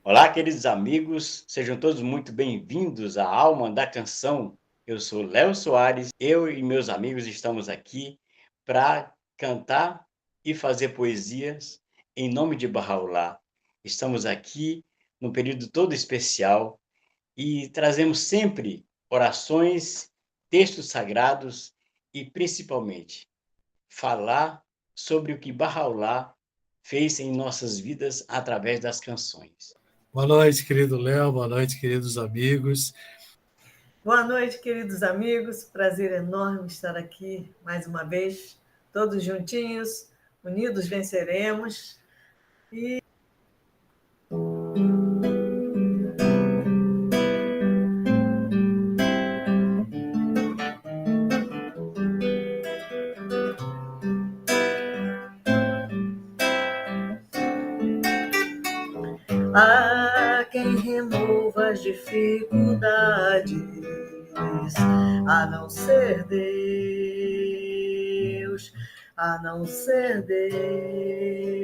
Olá, queridos amigos, sejam todos muito bem-vindos à Alma da Canção. Eu sou Léo Soares, eu e meus amigos estamos aqui para cantar e fazer poesias em nome de Bahá'u'lláh. Estamos aqui num período todo especial e trazemos sempre orações, textos sagrados e, principalmente, falar sobre o que Bahá'u'lláh fez em nossas vidas através das canções. Boa noite, querido Léo, boa noite, queridos amigos. Boa noite, queridos amigos. Prazer enorme estar aqui mais uma vez, todos juntinhos, unidos venceremos. E há quem remova as dificuldades, a não ser Deus, a não ser Deus.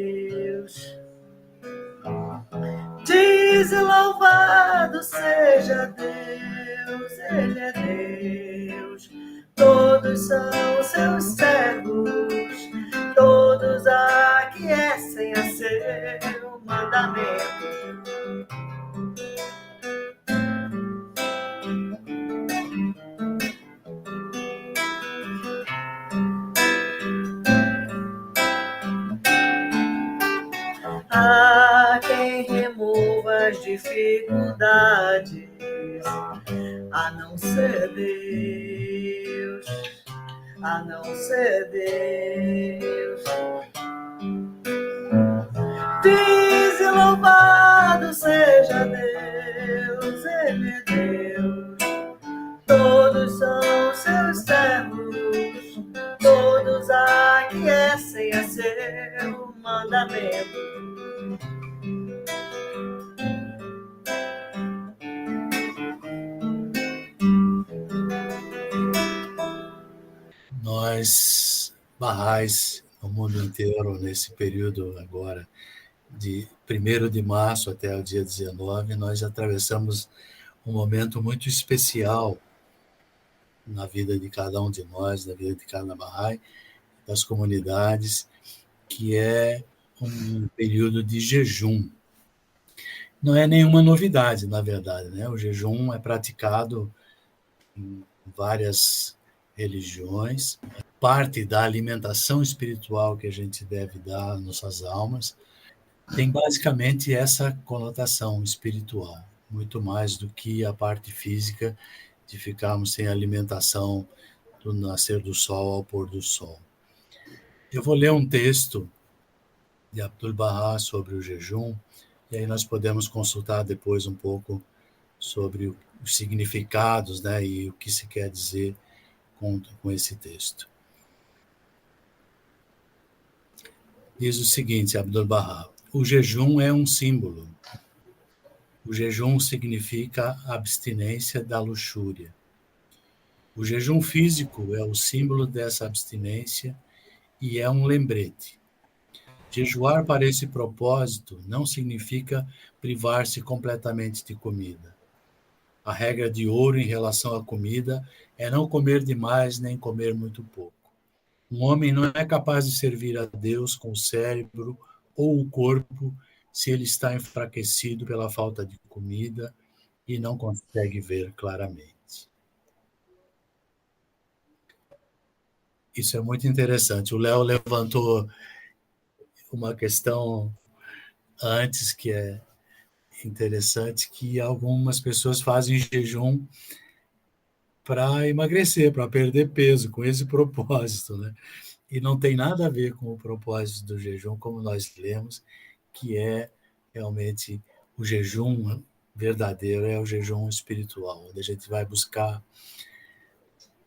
Diz e louvado seja Deus, Ele é Deus. Todos são seus servos, todos aquecem a seu mandamento. Há quem remova as dificuldades, a não ser Deus, a não ser Deus. Diz e louvado seja Deus, Ele é Deus. Todos são seus servos, todos aquecem a seu mandamento. Nós, Bahais, no mundo inteiro, nesse período agora, de 1º de março até o dia 19, nós atravessamos um momento muito especial na vida de cada um de nós, na vida de cada Bahai, das comunidades, que é um período de jejum. Não é nenhuma novidade, na verdade, né? O jejum é praticado em várias religiões, parte da alimentação espiritual que a gente deve dar às nossas almas, tem basicamente essa conotação espiritual, muito mais do que a parte física de ficarmos sem alimentação do nascer do sol ao pôr do sol. Eu vou ler um texto de Abdu'l-Bahá sobre o jejum, e aí nós podemos consultar depois um pouco sobre os significados, né, e o que se quer dizer com esse texto. Diz o seguinte, Abdu'l-Bahá: o jejum é um símbolo. O jejum significa abstinência da luxúria. O jejum físico é o símbolo dessa abstinência e é um lembrete. Jejuar para esse propósito não significa privar-se completamente de comida. A regra de ouro em relação à comida é não comer demais nem comer muito pouco. Um homem não é capaz de servir a Deus com o cérebro ou o corpo se ele está enfraquecido pela falta de comida e não consegue ver claramente. Isso é muito interessante. O Léo levantou uma questão antes que é interessante, que algumas pessoas fazem jejum para emagrecer, para perder peso, com esse propósito, né? E não tem nada a ver com o propósito do jejum, como nós lemos, que é realmente o jejum verdadeiro, é o jejum espiritual, onde a gente vai buscar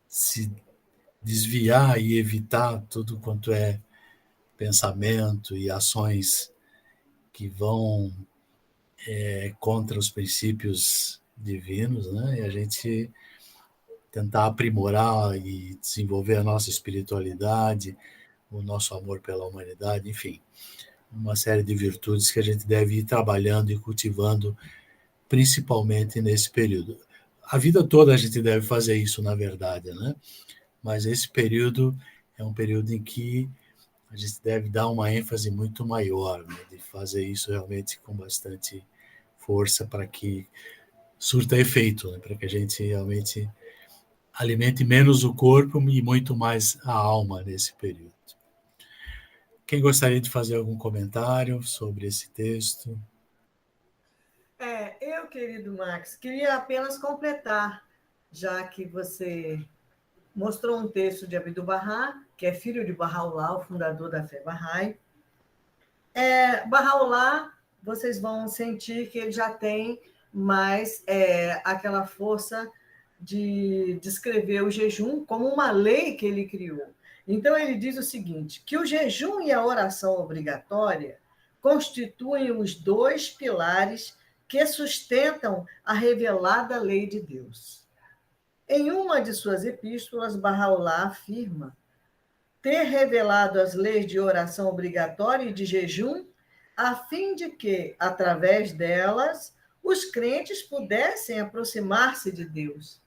se desviar e evitar tudo quanto é pensamento e ações que vão contra os princípios divinos, né? E a gente tentar aprimorar e desenvolver a nossa espiritualidade, o nosso amor pela humanidade, enfim. uma série de virtudes que a gente deve ir trabalhando e cultivando, principalmente nesse período. A vida toda a gente deve fazer isso, na verdade, né? Mas esse período é um período em que a gente deve dar uma ênfase muito maior, né? De fazer isso realmente com bastante força para que surta efeito, né? Para que a gente realmente alimente menos o corpo e muito mais a alma nesse período. Quem gostaria de fazer algum comentário sobre esse texto? Eu, querido Max, queria apenas completar, já que você mostrou um texto de Abdu'l-Bahá, que é filho de Bahá'u'lláh, o fundador da fé Bahá'í. Bahá'u'lláh, vocês vão sentir que ele já tem mais aquela força de descrever o jejum como uma lei que ele criou. Então, ele diz o seguinte, que o jejum e a oração obrigatória constituem os dois pilares que sustentam a revelada lei de Deus. Em uma de suas epístolas, Bahá'u'lláh afirma ter revelado as leis de oração obrigatória e de jejum, a fim de que, através delas, os crentes pudessem aproximar-se de Deus.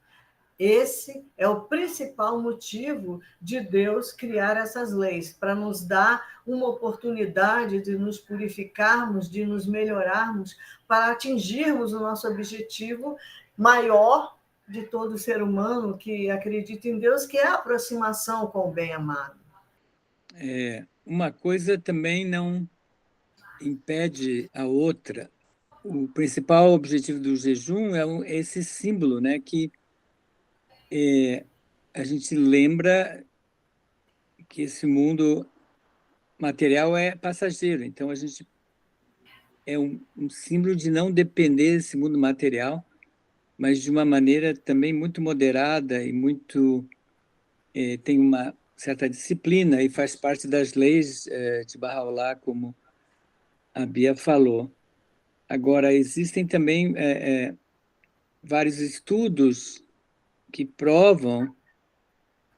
Esse é o principal motivo de Deus criar essas leis, para nos dar uma oportunidade de nos purificarmos, de nos melhorarmos, para atingirmos o nosso objetivo maior de todo ser humano que acredita em Deus, que é a aproximação com o bem-amado. Uma coisa também não impede a outra. O principal objetivo do jejum é esse símbolo, né, que a gente lembra que esse mundo material é passageiro. Então, a gente é um símbolo de não depender desse mundo material, mas de uma maneira também muito moderada e muito tem uma certa disciplina e faz parte das leis de Bahá'u'lláh, como a Bia falou. Agora, existem também vários estudos que provam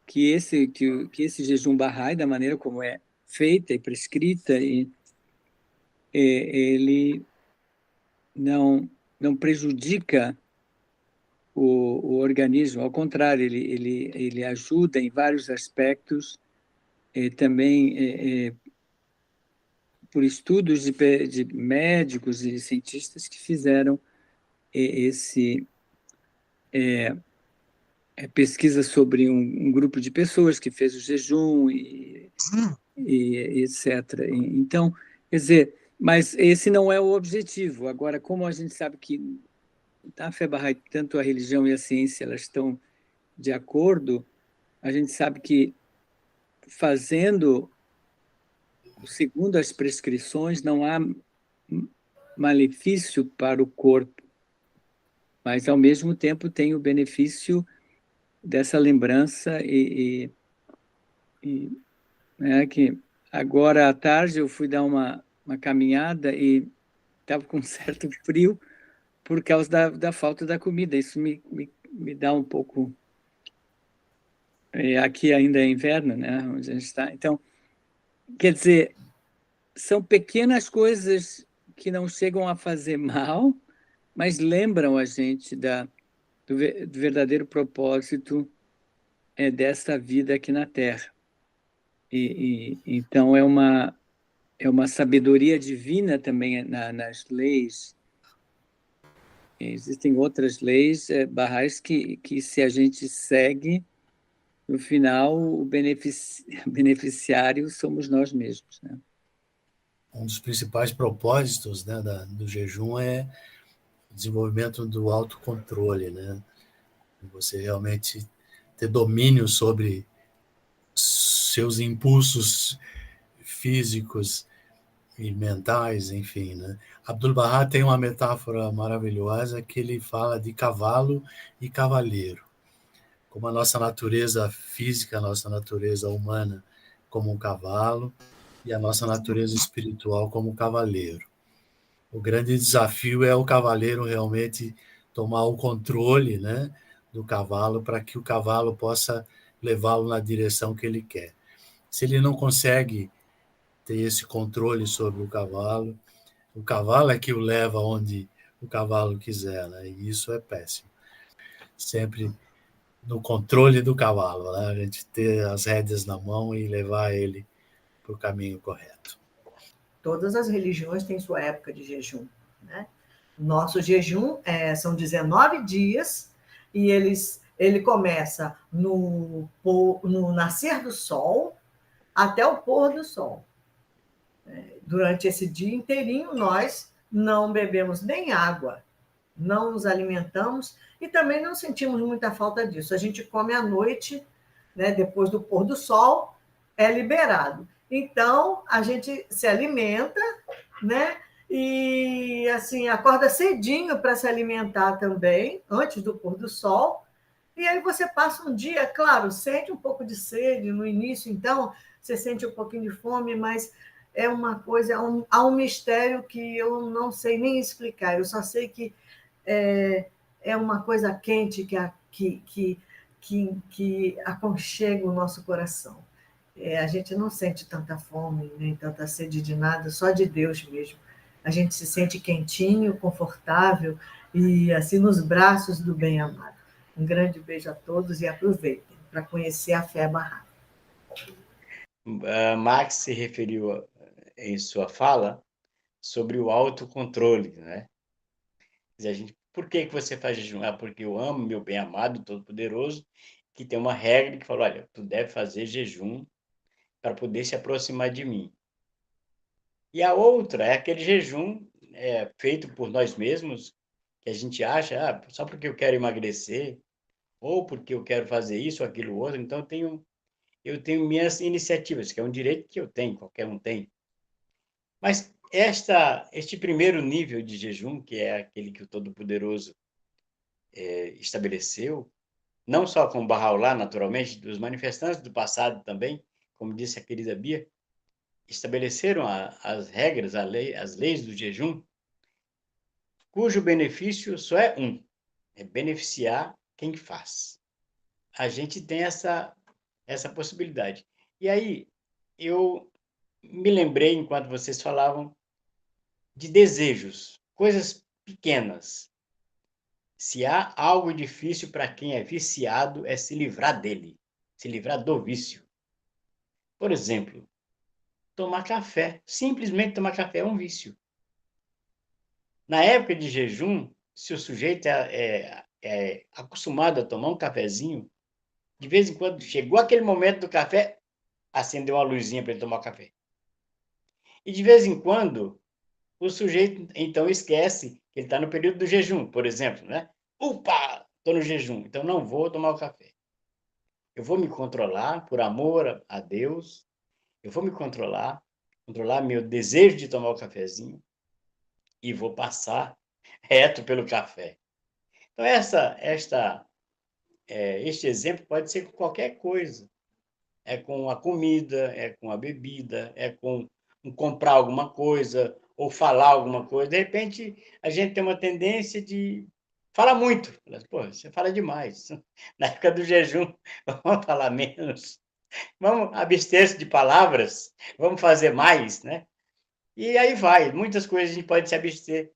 que esse jejum Bahá'í, da maneira como é feita e prescrita, ele não prejudica o organismo, ao contrário, ele ajuda em vários aspectos, também por estudos de médicos e cientistas que fizeram pesquisa sobre um grupo de pessoas que fez o jejum e etc. Então, quer dizer, mas esse não é o objetivo. Agora, como a gente sabe que a fé Bahá'í, tanto a religião e a ciência, elas estão de acordo, a gente sabe que fazendo segundo as prescrições não há malefício para o corpo, mas ao mesmo tempo tem o benefício dessa lembrança que agora à tarde eu fui dar uma caminhada e estava com um certo frio por causa da falta da comida. Isso me dá um pouco... aqui ainda é inverno, né, onde a gente está. Então, quer dizer, são pequenas coisas que não chegam a fazer mal, mas lembram a gente do verdadeiro propósito desta vida aqui na Terra. Então, é uma sabedoria divina também nas leis. Existem outras leis Bahá'ís que se a gente segue, no final, o beneficiário somos nós mesmos, né? Um dos principais propósitos, né, do jejum é o desenvolvimento do autocontrole, né? Você realmente ter domínio sobre seus impulsos físicos e mentais, enfim, né? Abdu'l-Bahá tem uma metáfora maravilhosa que ele fala de cavalo e cavaleiro, como a nossa natureza física, a nossa natureza humana como um cavalo e a nossa natureza espiritual como um cavaleiro. O grande desafio é o cavaleiro realmente tomar o controle, né, do cavalo para que o cavalo possa levá-lo na direção que ele quer. Se ele não consegue ter esse controle sobre o cavalo. O cavalo é que o leva onde o cavalo quiser, né? E isso é péssimo. Sempre no controle do cavalo, né? A gente ter as rédeas na mão e levar ele para o caminho correto. Todas as religiões têm sua época de jejum, né? Nosso jejum são 19 dias e ele começa no nascer do sol até o pôr do sol. Durante esse dia inteirinho, nós não bebemos nem água, não nos alimentamos e também não sentimos muita falta disso. A gente come à noite, né, depois do pôr do sol, é liberado. Então, a gente se alimenta, né? E assim, acorda cedinho para se alimentar também, antes do pôr do sol. E aí você passa um dia, claro, sente um pouco de sede no início, então você sente um pouquinho de fome, mas é uma coisa, há um mistério que eu não sei nem explicar. Eu só sei que é uma coisa quente que aconchega o nosso coração. A gente não sente tanta fome, nem tanta sede de nada, só de Deus mesmo. A gente se sente quentinho, confortável e assim nos braços do bem-amado. Um grande beijo a todos e aproveitem para conhecer a fé barrada. Max se referiu em sua fala sobre o autocontrole, né? Por que você faz jejum? Porque eu amo meu bem-amado, todo-poderoso, que tem uma regra que fala, olha, tu deve fazer jejum para poder se aproximar de mim. E a outra é aquele jejum feito por nós mesmos, que a gente acha, só porque eu quero emagrecer, ou porque eu quero fazer isso ou aquilo outro, então eu tenho minhas iniciativas, que é um direito que eu tenho, qualquer um tem. Mas este primeiro nível de jejum, que é aquele que o Todo-Poderoso estabeleceu, não só com Bahá'u'lláh, naturalmente, dos manifestantes do passado também, como disse a querida Bia, estabeleceram as regras, as leis do jejum, cujo benefício só é um, é beneficiar quem faz. A gente tem essa possibilidade. E aí, eu me lembrei, enquanto vocês falavam, de desejos, coisas pequenas. Se há algo difícil para quem é viciado, é se livrar dele, se livrar do vício. Por exemplo, tomar café. Simplesmente tomar café é um vício. Na época de jejum, se o sujeito é acostumado a tomar um cafezinho, de vez em quando, chegou aquele momento do café, acendeu uma luzinha para ele tomar café. E de vez em quando, o sujeito, então, esquece que ele está no período do jejum, por exemplo, né? Opa, estou no jejum, então não vou tomar o café. Eu vou me controlar por amor a Deus, eu vou me controlar meu desejo de tomar o cafezinho e vou passar reto pelo café. Então, este exemplo pode ser com qualquer coisa. É com a comida, é com a bebida, é com comprar alguma coisa ou falar alguma coisa. De repente, a gente tem uma tendência de falar muito. Pô, você fala demais. Na época do jejum, vamos falar menos. Vamos abster-se de palavras, vamos fazer mais, né? E aí vai. Muitas coisas a gente pode se abster.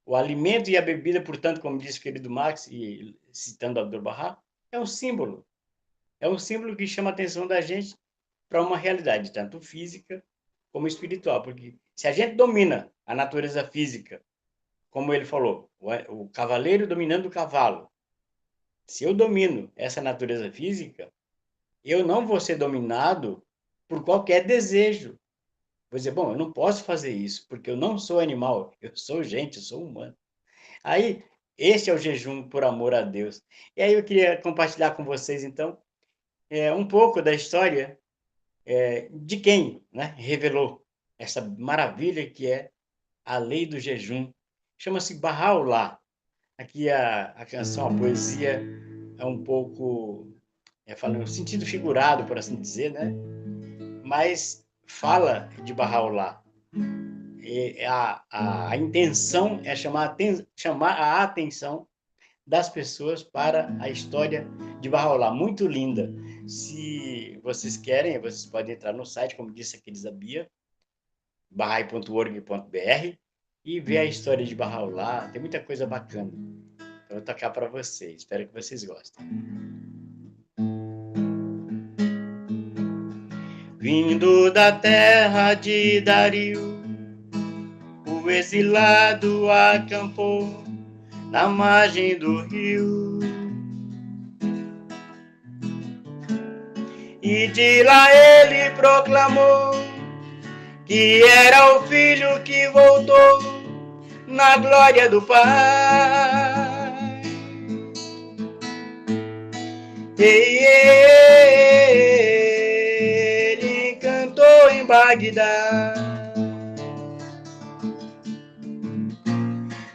O alimento e a bebida, portanto, como disse o querido Max, e citando Abdu'l-Bahá, é um símbolo. É um símbolo que chama a atenção da gente para uma realidade, tanto física como espiritual. Porque se a gente domina a natureza física, como ele falou, o cavaleiro dominando o cavalo, se eu domino essa natureza física, eu não vou ser dominado por qualquer desejo. Vou dizer, bom, eu não posso fazer isso, porque eu não sou animal, eu sou gente, eu sou humano. Aí, este é o jejum por amor a Deus. E aí eu queria compartilhar com vocês, então, um pouco da história de quem, né, revelou essa maravilha que é a lei do jejum. Chama-se Bahá'u'lláh. Aqui a canção, a poesia é um pouco, falando no sentido figurado, por assim dizer, né? Mas fala de Bahá'u'lláh. A intenção é chamar a atenção das pessoas para a história de Bahá'u'lláh, muito linda. Se vocês querem, vocês podem entrar no site, como disse aqui a Bia, bahai.org.br e ver a história de Bahá'u'lláh. Tem muita coisa bacana. Eu vou tocar para vocês. Espero que vocês gostem. Vindo da terra de Dario, o exilado acampou na margem do rio. E de lá ele proclamou que era o filho que voltou na glória do Pai. E ele cantou em Bagdá.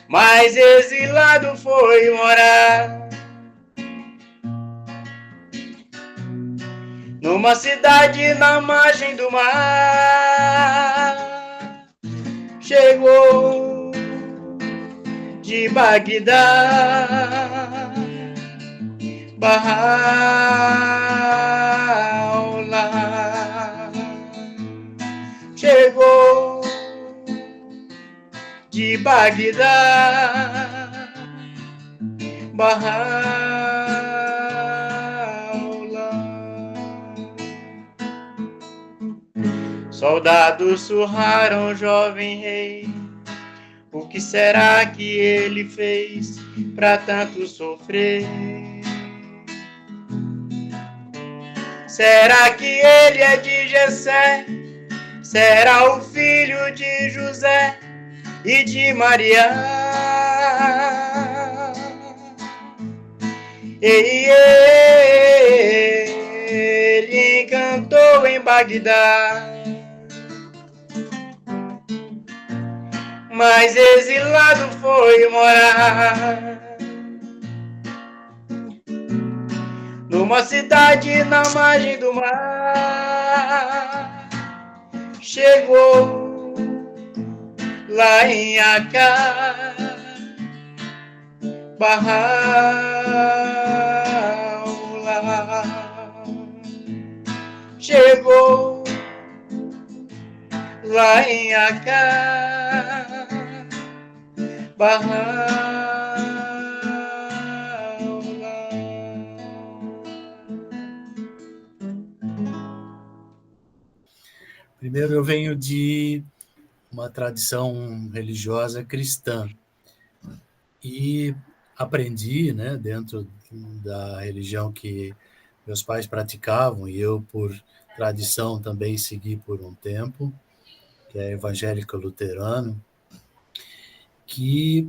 Mas exilado foi morar numa cidade na margem do mar. Chegou de Bagdá, Bahá'u'lláh. Chegou de Bagdá, Bahá'u'lláh. Soldados surraram o jovem rei. O que será que ele fez pra tanto sofrer? Será que ele é de Jessé? Será o filho de José e de Maria? E ele cantou em Bagdá. Mas exilado foi morar numa cidade na margem do mar. Chegou lá em Acá, Bahá'u'lláh. Chegou lá em Acá, Bahá'u'lláh. Primeiro, eu venho de uma tradição religiosa cristã e aprendi, né, dentro da religião que meus pais praticavam e eu, por tradição, também segui por um tempo, que é evangélico luterano, que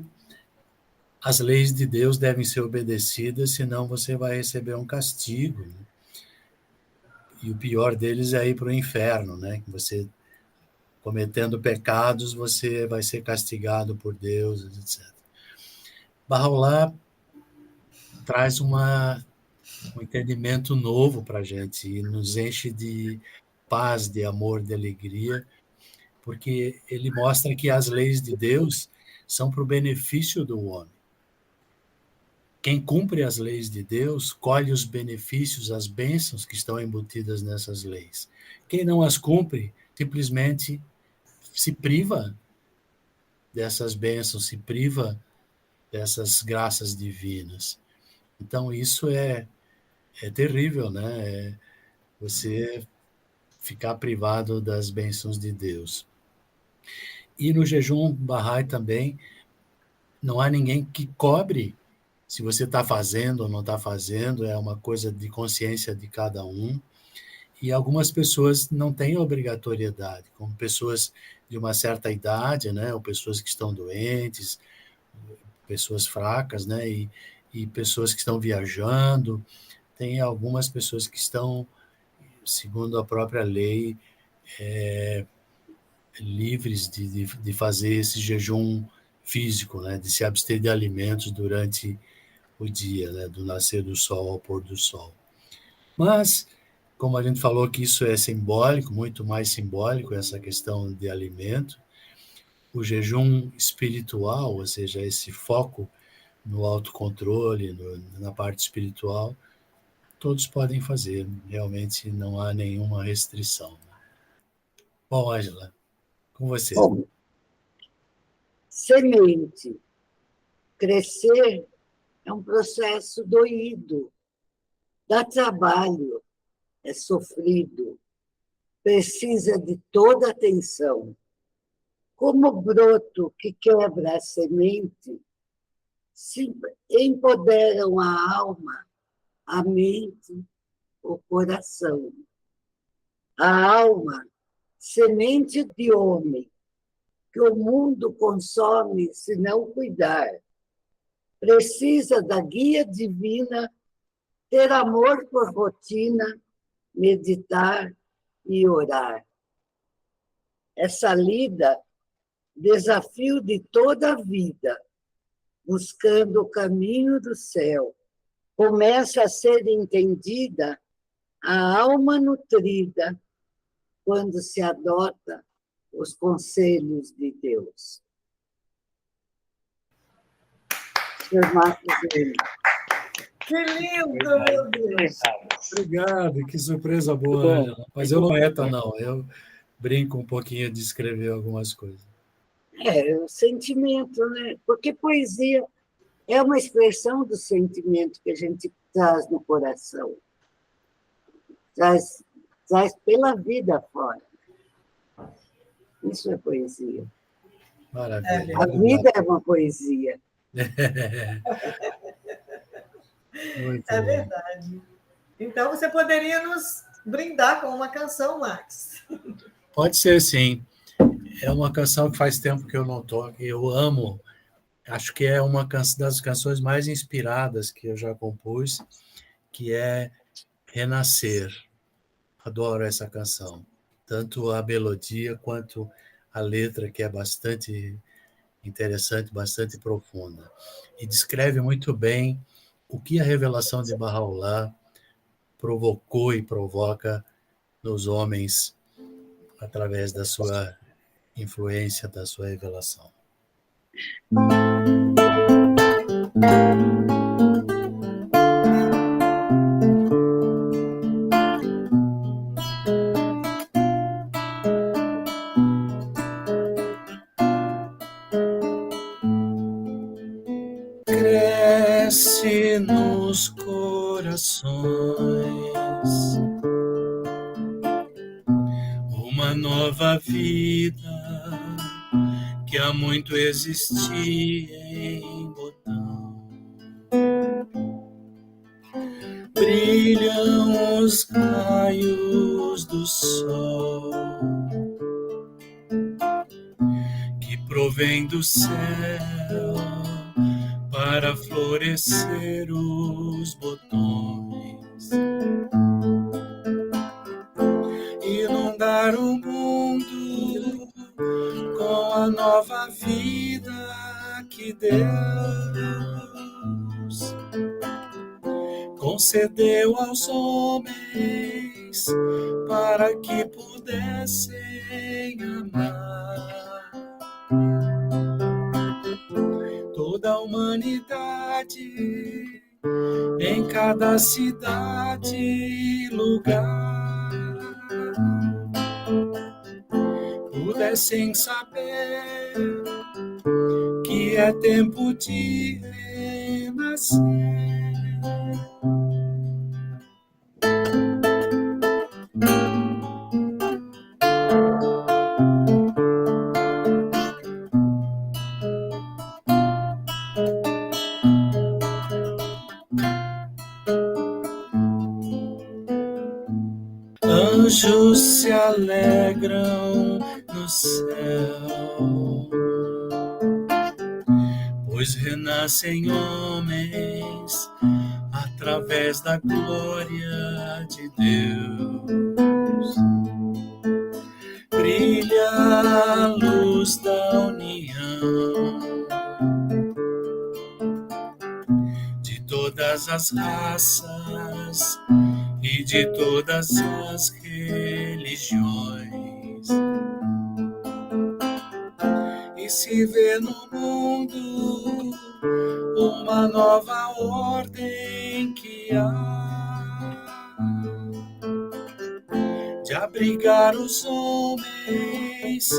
as leis de Deus devem ser obedecidas, senão você vai receber um castigo, né? E o pior deles é ir para o inferno, né? Que você, cometendo pecados, você vai ser castigado por Deus, etc. Bahá'u'lláh traz um entendimento novo para a gente e nos enche de paz, de amor, de alegria, porque ele mostra que as leis de Deus são para o benefício do homem. Quem cumpre as leis de Deus colhe os benefícios, as bênçãos que estão embutidas nessas leis. Quem não as cumpre, simplesmente se priva dessas bênçãos, se priva dessas graças divinas. Então, isso é terrível, né? Você ficar privado das bênçãos de Deus. E no jejum Bahá'í também, não há ninguém que cobre se você está fazendo ou não está fazendo, é uma coisa de consciência de cada um. E algumas pessoas não têm obrigatoriedade, como pessoas de uma certa idade, né, ou pessoas que estão doentes, pessoas fracas, né, e pessoas que estão viajando. Tem algumas pessoas que estão, segundo a própria lei, livres de fazer esse jejum físico, né, de se abster de alimentos durante o dia, né, do nascer do sol ao pôr do sol. Mas, como a gente falou que isso é simbólico, muito mais simbólico, essa questão de alimento, o jejum espiritual, ou seja, esse foco no autocontrole, na parte espiritual, todos podem fazer, realmente não há nenhuma restrição. Bom, Ângela, Com você. Bom, semente. Crescer é um processo doído, dá trabalho, é sofrido, precisa de toda atenção. Como o broto que quebra a semente, se empoderam a alma, a mente, o coração. A alma, semente de homem, que o mundo consome se não cuidar. Precisa da guia divina, ter amor por rotina, meditar e orar. Essa lida, desafio de toda a vida, buscando o caminho do céu, começa a ser entendida a alma nutrida quando se adota os conselhos de Deus. Sr. Marcos Lima. Que lindo, meu Deus! Obrigado, que surpresa boa, Angela. Mas eu não é poeta, não. Eu brinco um pouquinho de escrever algumas coisas. É o sentimento, né? Porque poesia é uma expressão do sentimento que a gente traz no coração, traz pela vida fora. Isso é poesia. Maravilha. A vida é uma poesia. Muito É bom. verdade. Então, você poderia nos brindar com uma canção, Max? Pode ser, sim. É uma canção que faz tempo que eu não toco. Eu amo. Acho que é uma das canções mais inspiradas que eu já compus, que é Renascer. Adoro essa canção. Tanto a melodia quanto a letra, que é bastante interessante, bastante profunda. E descreve muito bem o que a revelação de Bahá'u'lláh provocou e provoca nos homens através da sua influência, da sua revelação. Cresce nos corações uma nova vida que há muito existia em Botão. Brilham os raios do sol que provém do céu para florescer os botões, inundar o mundo com a nova vida que Deus concedeu aos homens para que pudessem amar toda a humanidade em cada cidade e lugar pudessem saber que é tempo de renascer. Anjos se alegram no céu, pois renascem homens através da glória de Deus. Brilha a luz da união de todas as raças e de todas as religiões, e se vê no mundo uma nova ordem que há de abrigar os homens paz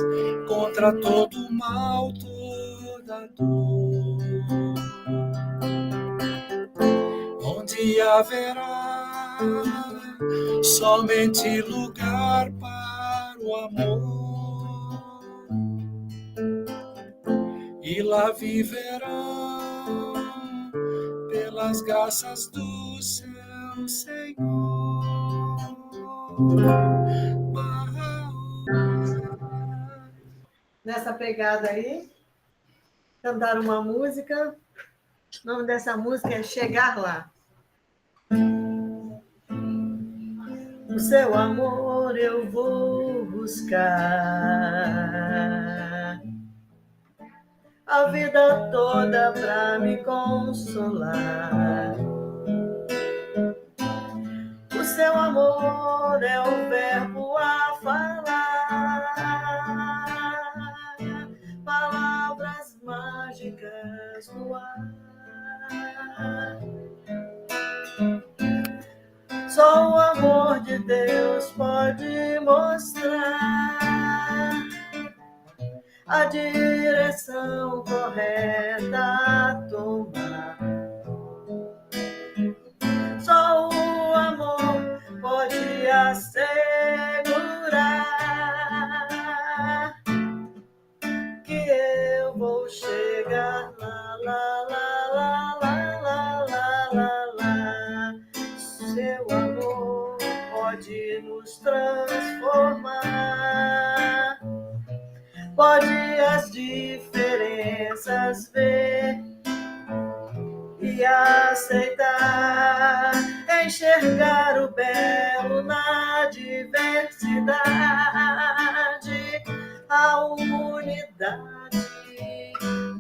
contra todo o mal, toda dor. Onde haverá somente lugar para o amor, e lá viverão pelas graças do seu Senhor. Nessa pegada aí, cantar uma música. O nome dessa música é Chegar Lá. O seu amor eu vou buscar, a vida toda pra me consolar. O seu amor é o verbo a falar, palavras mágicas no ar. Só o amor de Deus pode mostrar a direção correta a tomar. Só o amor pode assegurar que eu vou chegar lá, lá, lá, lá, lá, lá, lá, lá, lá. Seu amor pode nos transformar, pode as diferenças ver e aceitar, enxergar o belo na diversidade, a unidade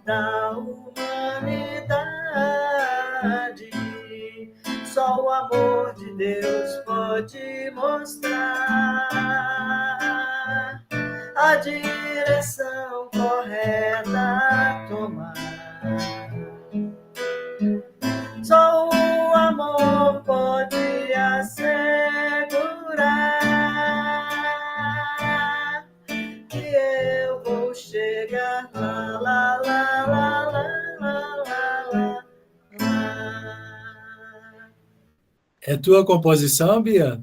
da humanidade. Só o amor de Deus pode mostrar a direção correta a tomar. Só o amor pode assegurar que eu vou chegar lá, lá, lá, lá, lá, lá, lá, lá. É tua composição, Bia?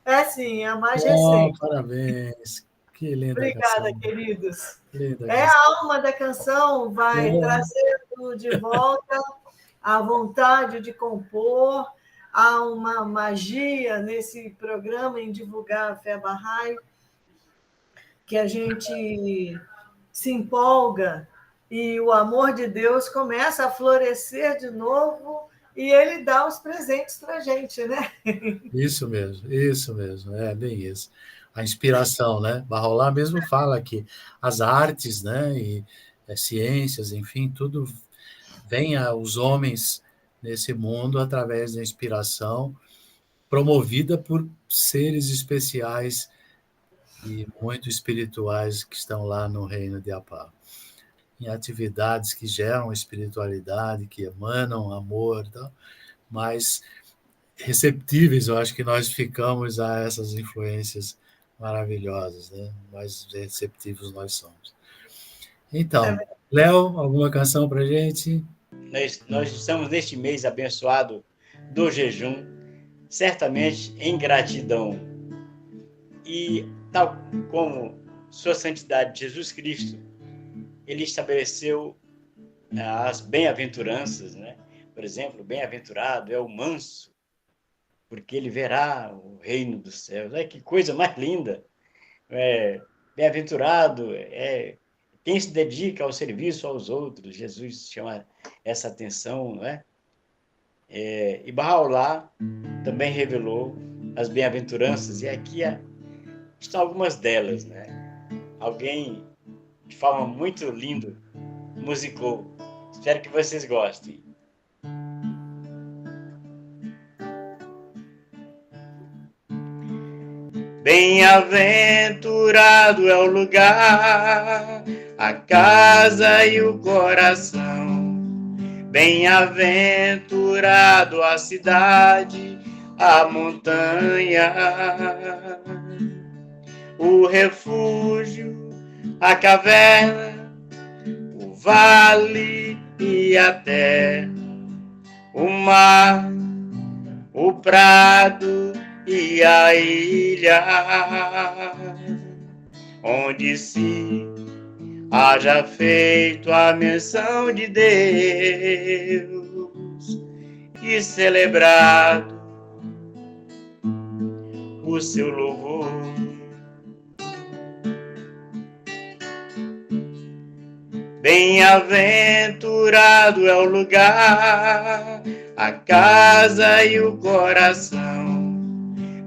É sim, é a mais recente. Parabéns. Que linda Obrigada, canção. queridos. Linda É canção. a alma da canção, vai trazendo de volta a vontade de compor. Há uma magia nesse programa em divulgar a fé Bahá'í, que a gente se empolga e o amor de Deus começa a florescer de novo e ele dá os presentes para a gente, né? Isso mesmo, é bem isso. A inspiração, né? Bahá'u'lláh mesmo fala que as artes, né, e ciências, enfim, tudo vem aos homens nesse mundo através da inspiração promovida por seres especiais e muito espirituais que estão lá no reino de Apá. Em atividades que geram espiritualidade, que emanam amor, mas receptíveis, eu acho que nós ficamos a essas influências maravilhosas, né? Mais receptivos nós somos. Então, Léo, alguma canção para gente? Nós estamos neste mês abençoado do jejum, certamente em gratidão. E tal como Sua Santidade Jesus Cristo, ele estabeleceu as bem-aventuranças, né? Por exemplo, bem-aventurado é o manso, porque ele verá o reino dos céus. Que coisa mais linda! Bem-aventurado é quem se dedica ao serviço aos outros. Jesus chama essa atenção, não é? E Bahá'u'lláh também revelou as bem-aventuranças, e aqui estão algumas delas, né? Alguém, de forma muito linda, musicou. Espero que vocês gostem. Bem-aventurado é o lugar, a casa e o coração. Bem-aventurado a cidade, a montanha. o refúgio, a caverna, o vale e a terra, o mar, o prado e a ilha, onde se haja feito a menção de Deus e celebrado o seu louvor. Bem-aventurado é o lugar, a casa e o coração.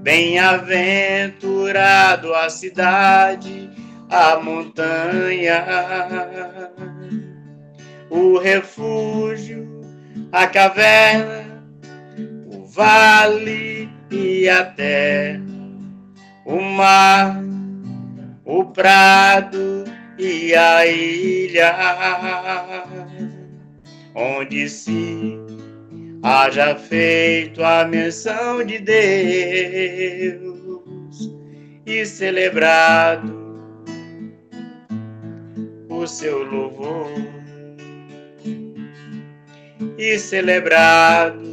Bem-aventurado a cidade, a montanha, o refúgio, a caverna, o vale e a terra, o mar, o prado e a ilha, onde se haja feito a menção de Deus e celebrado o seu louvor, e celebrado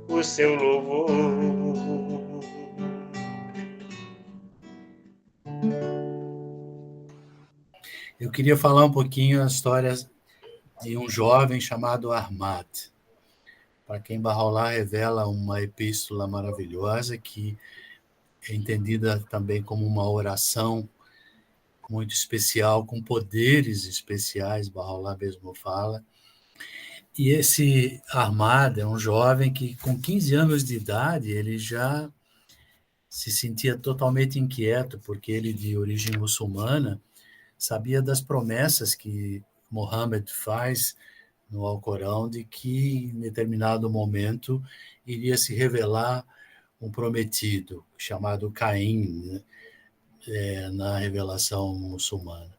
o seu louvor. Eu queria falar um pouquinho a história de um jovem chamado Ahmad, para quem Bahá'u'lláh revela uma epístola maravilhosa que é entendida também como uma oração muito especial, com poderes especiais, Bahá'u'lláh mesmo fala. E esse Ahmad é um jovem que, com 15 anos de idade, ele já se sentia totalmente inquieto, porque ele, de origem muçulmana, sabia das promessas que Muhammad faz no Alcorão de que, em determinado momento, iria se revelar um prometido, chamado Caim, na revelação muçulmana.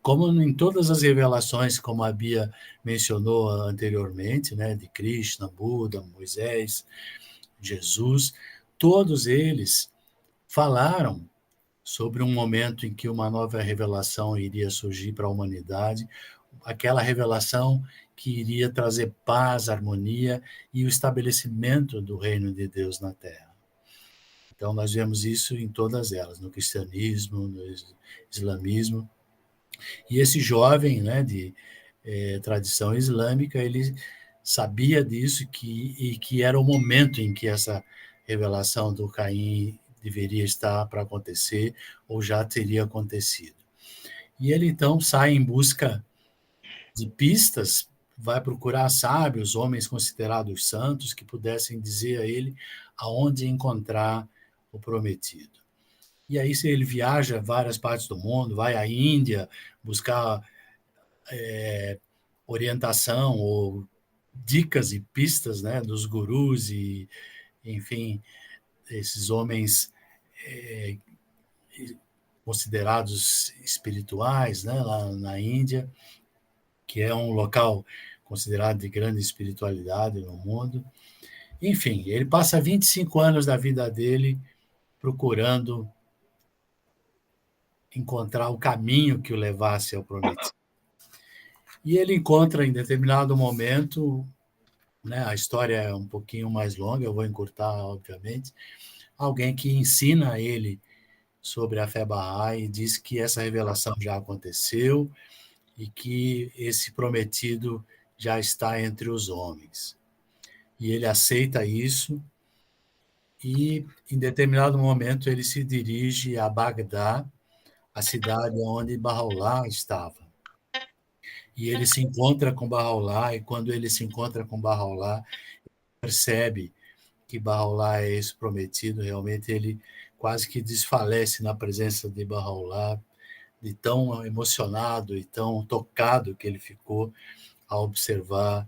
Como em todas as revelações, como a Bia mencionou anteriormente, né, de Krishna, Buda, Moisés, Jesus, todos eles falaram sobre um momento em que uma nova revelação iria surgir para a humanidade, aquela revelação que iria trazer paz, harmonia e o estabelecimento do reino de Deus na Terra. Então, nós vemos isso em todas elas, no cristianismo, no islamismo. E esse jovem, né, de tradição islâmica, ele sabia disso e que era o momento em que essa revelação do Caim deveria estar para acontecer ou já teria acontecido. E ele, então, sai em busca de pistas, vai procurar sábios, homens considerados santos, que pudessem dizer a ele aonde encontrar o prometido. E aí, se ele viaja a várias partes do mundo, vai à Índia buscar orientação ou dicas e pistas, né, dos gurus e, enfim, esses homens considerados espirituais, né, lá na Índia, que é um local considerado de grande espiritualidade no mundo. Enfim, ele passa 25 anos da vida dele procurando encontrar o caminho que o levasse ao prometido. E ele encontra, em determinado momento, né, a história é um pouquinho mais longa, eu vou encurtar, obviamente, alguém que ensina a ele sobre a fé Bahá'í e diz que essa revelação já aconteceu e que esse prometido já está entre os homens. E ele aceita isso e, em determinado momento, ele se dirige a Bagdá, a cidade onde Bahá'u'lláh estava. E ele se encontra com Bahá'u'lláh, e quando ele se encontra com Bahá'u'lláh, percebe que Bahá'u'lláh é esse prometido, realmente ele quase que desfalece na presença de Bahá'u'lláh, de tão emocionado e tão tocado que ele ficou ao observar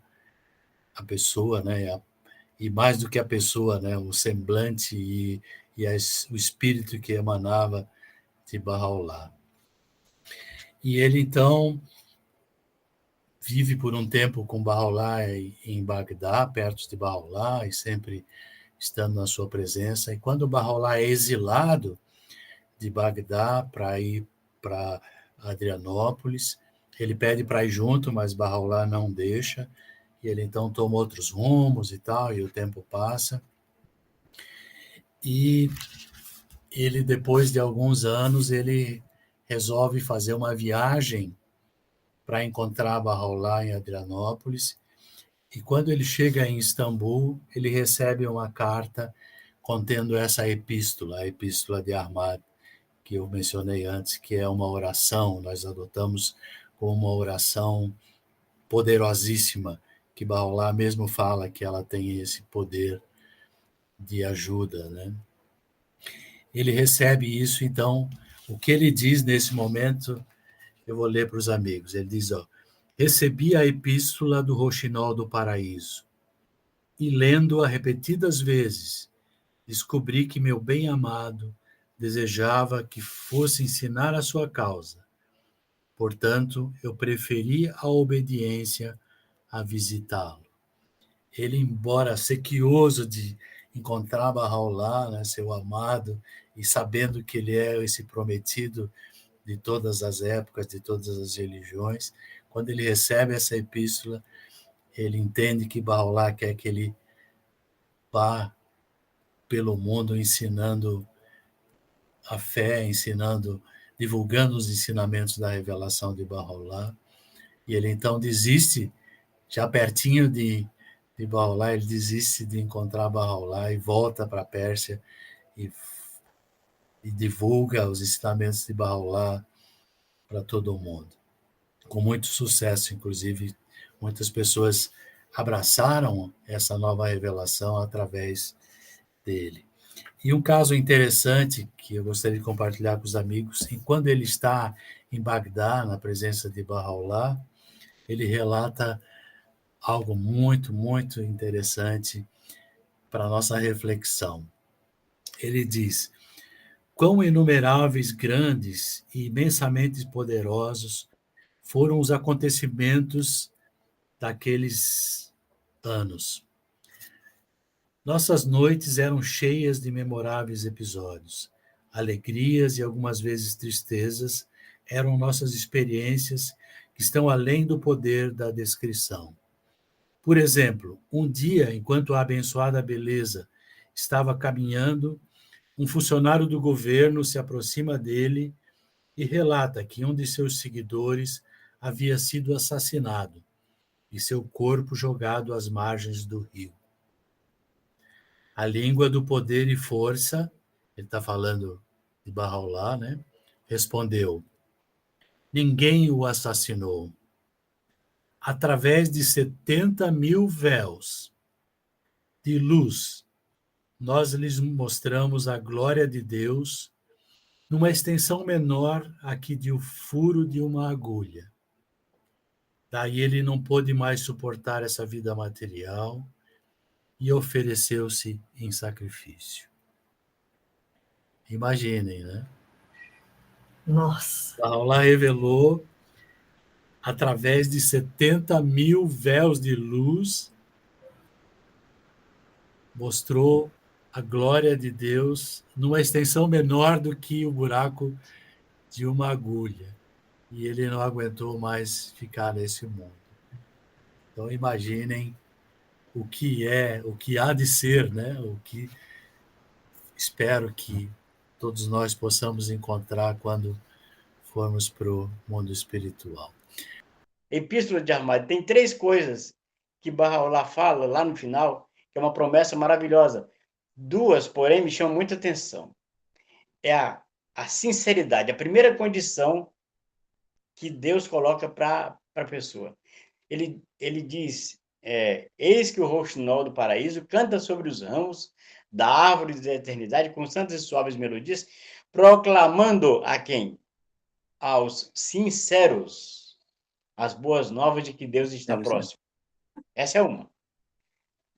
a pessoa, né? E mais do que a pessoa, né? O semblante e o espírito que emanava de Bahá'u'lláh. E ele, então, vive por um tempo com Bahá'u'lláh em Bagdá, perto de Bahá'u'lláh, e sempre estando na sua presença. E quando Bahá'u'lláh é exilado de Bagdá para ir para Adrianópolis, ele pede para ir junto, mas Bahá'u'lláh não deixa, e ele então toma outros rumos e tal, e o tempo passa. E ele, depois de alguns anos, ele resolve fazer uma viagem para encontrar Bahá'u'lláh em Adrianópolis. E quando ele chega em Istambul, ele recebe uma carta contendo essa epístola, a Epístola de Ahmad, que eu mencionei antes, que é uma oração, nós adotamos como uma oração poderosíssima, que Bahá'u'lláh mesmo fala que ela tem esse poder de ajuda, né? Ele recebe isso, então, o que ele diz nesse momento, eu vou ler para os amigos. Ele diz, recebi a epístola do Roxinol do Paraíso, e lendo-a repetidas vezes, descobri que meu bem-amado desejava que fosse ensinar a sua causa. Portanto, eu preferi a obediência a visitá-lo. Ele, embora sequioso de encontrar Bahá'u'lláh, né, seu amado, e sabendo que ele é esse prometido de todas as épocas, de todas as religiões, quando ele recebe essa epístola, ele entende que Bahá'u'lláh quer que ele vá pelo mundo ensinando a fé, divulgando os ensinamentos da revelação de Bahá'u'lláh, e ele então desiste, já pertinho de Bahá'u'lláh, ele desiste de encontrar Bahá'u'lláh e volta para a Pérsia e divulga os ensinamentos de Bahá'u'lláh para todo o mundo. Com muito sucesso, inclusive, muitas pessoas abraçaram essa nova revelação através dele. E um caso interessante que eu gostaria de compartilhar com os amigos, quando ele está em Bagdá, na presença de Bahá'u'lláh, ele relata algo muito, muito interessante para a nossa reflexão. Ele diz, quão inumeráveis, grandes e imensamente poderosos foram os acontecimentos daqueles anos. Nossas noites eram cheias de memoráveis episódios. Alegrias e algumas vezes tristezas eram nossas experiências que estão além do poder da descrição. Por exemplo, um dia, enquanto a abençoada beleza estava caminhando, um funcionário do governo se aproxima dele e relata que um de seus seguidores havia sido assassinado e seu corpo jogado às margens do rio. A língua do poder e força, ele está falando de Bahá'u'lláh, né? Respondeu, ninguém o assassinou. Através de 70.000 véus de luz, nós lhes mostramos a glória de Deus numa extensão menor aqui de o furo de uma agulha. Daí ele não pôde mais suportar essa vida material e ofereceu-se em sacrifício. Imaginem, né? Nossa! Bahá'u'lláh revelou, através de 70.000 véus de luz, mostrou a glória de Deus numa extensão menor do que o buraco de uma agulha. E ele não aguentou mais ficar nesse mundo. Então imaginem o que há de ser, né? O que espero que todos nós possamos encontrar quando formos para o mundo espiritual. Epístola de Ahmad tem 3 coisas que Bahá'u'lláh fala lá no final, que é uma promessa maravilhosa. 2, porém, me chamam muita atenção. É a sinceridade, a primeira condição que Deus coloca para a pessoa. Ele diz, eis que o roxinol do paraíso canta sobre os ramos da árvore da eternidade com santas e suaves melodias, proclamando a quem? Aos sinceros as boas novas de que Deus está próximo. Essa é uma.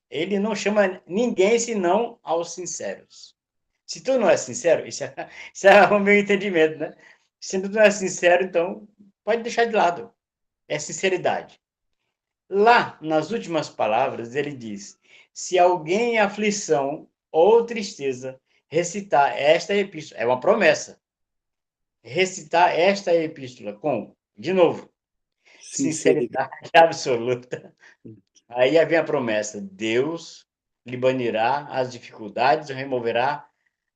Ele não chama ninguém senão aos sinceros. Se tu não é sincero, isso é o meu entendimento, né? Se tu não é sincero, então pode deixar de lado. É sinceridade. Lá, nas últimas palavras, ele diz, se alguém em aflição ou tristeza, recitar esta epístola. É uma promessa. Recitar esta epístola com, de novo, sinceridade absoluta. Aí vem a promessa: Deus lhe banirá as dificuldades, removerá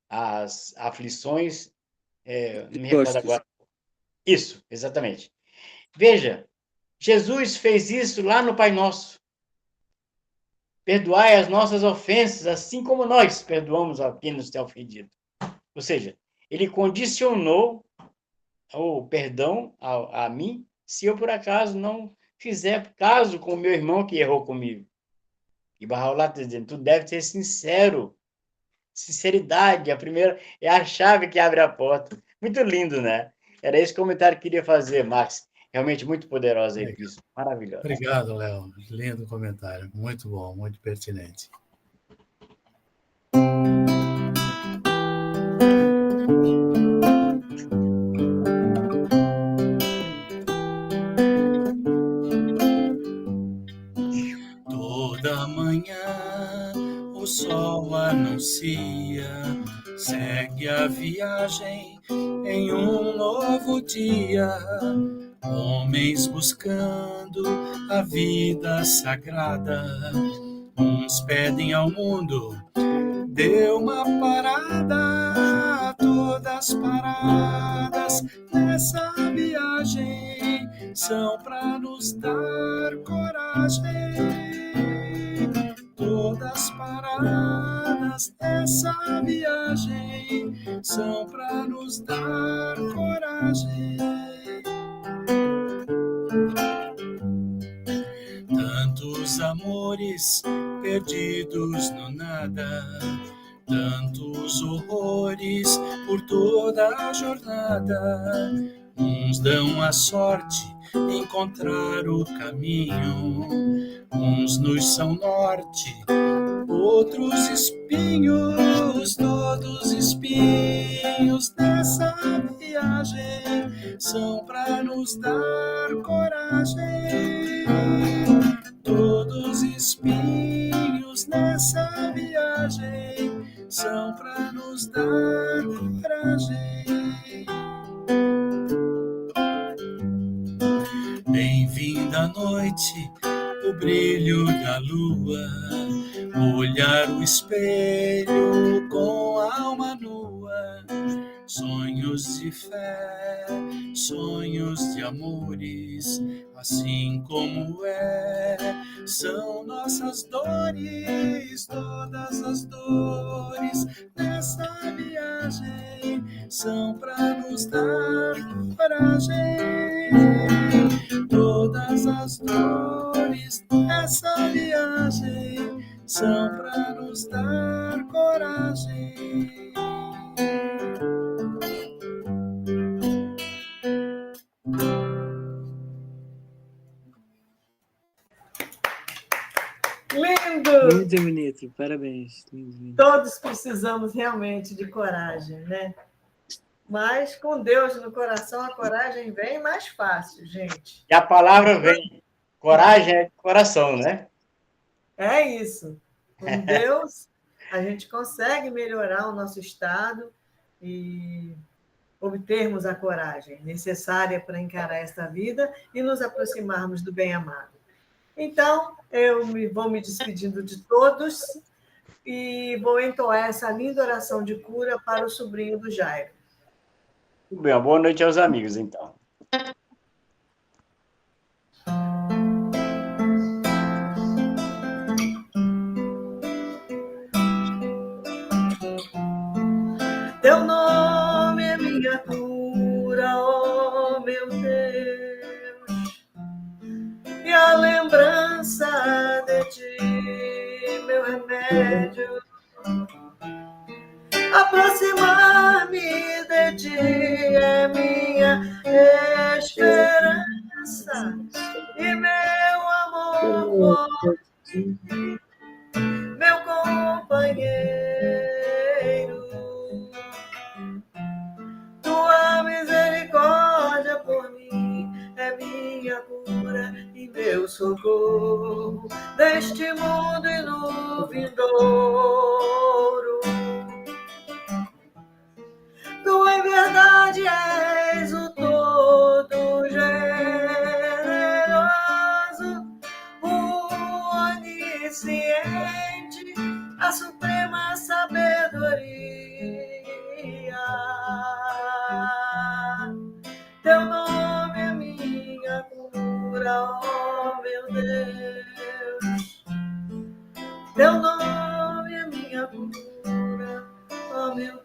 as aflições. Não me recordo agora. Isso, exatamente. Veja, Jesus fez isso lá no Pai Nosso. Perdoai as nossas ofensas, assim como nós perdoamos a quem nos tem ofendido. Ou seja, ele condicionou o perdão a mim, se eu por acaso não fizer caso com o meu irmão que errou comigo. E Bahá'u'lláh está dizendo, tu deve ser sincero. Sinceridade, a primeira é a chave que abre a porta. Muito lindo, né? Era esse comentário que eu queria fazer, Max. Realmente muito poderosa a epístola. Maravilhosa. Obrigado, Léo. Lindo comentário. Muito bom, muito pertinente. Toda manhã o sol anuncia, segue a viagem em um novo dia. Homens buscando a vida sagrada, uns pedem ao mundo, dê uma parada. Todas paradas nessa viagem são para nos dar coragem. Todas paradas nessa viagem são para nos dar coragem. Tantos amores perdidos no nada, tantos horrores por toda a jornada. Uns dão a sorte encontrar o caminho, uns nos são norte, outros espinhos. Todos espinhos dessa viagem são para nos dar coragem. Todos espinhos nessa viagem são para nos dar coragem. Bem-vinda à noite, o brilho da lua, olhar o espelho com a alma nua. Sonhos de fé, sonhos de amores, assim como são nossas dores. Todas as dores dessa viagem são para nos dar coragem. Todas as dores dessa viagem são para nos dar coragem. Lindo! Muito bonito, parabéns. Lindo. Todos precisamos realmente de coragem, né? Mas com Deus no coração, a coragem vem mais fácil, gente. E a palavra vem. Coragem é coração, né? É isso. Com Deus, a gente consegue melhorar o nosso estado e obtermos a coragem necessária para encarar esta vida e nos aproximarmos do bem-amado. Então, eu vou me despedindo de todos e vou entoar essa linda oração de cura para o sobrinho do Jairo. Tudo bem, uma boa noite aos amigos, então. Teu nome é minha cura, ó meu Deus, e a lembrança de ti, meu remédio. Aproximar-me de ti é minha esperança e meu amor forte, meu companheiro. Tua misericórdia por mim é minha cura e meu socorro deste mundo e no vindouro. Tu em verdade és o todo generoso, o onisciente, a suprema sabedoria. Teu nome é minha cura, ó meu Deus. Teu nome é minha cura, ó meu Deus.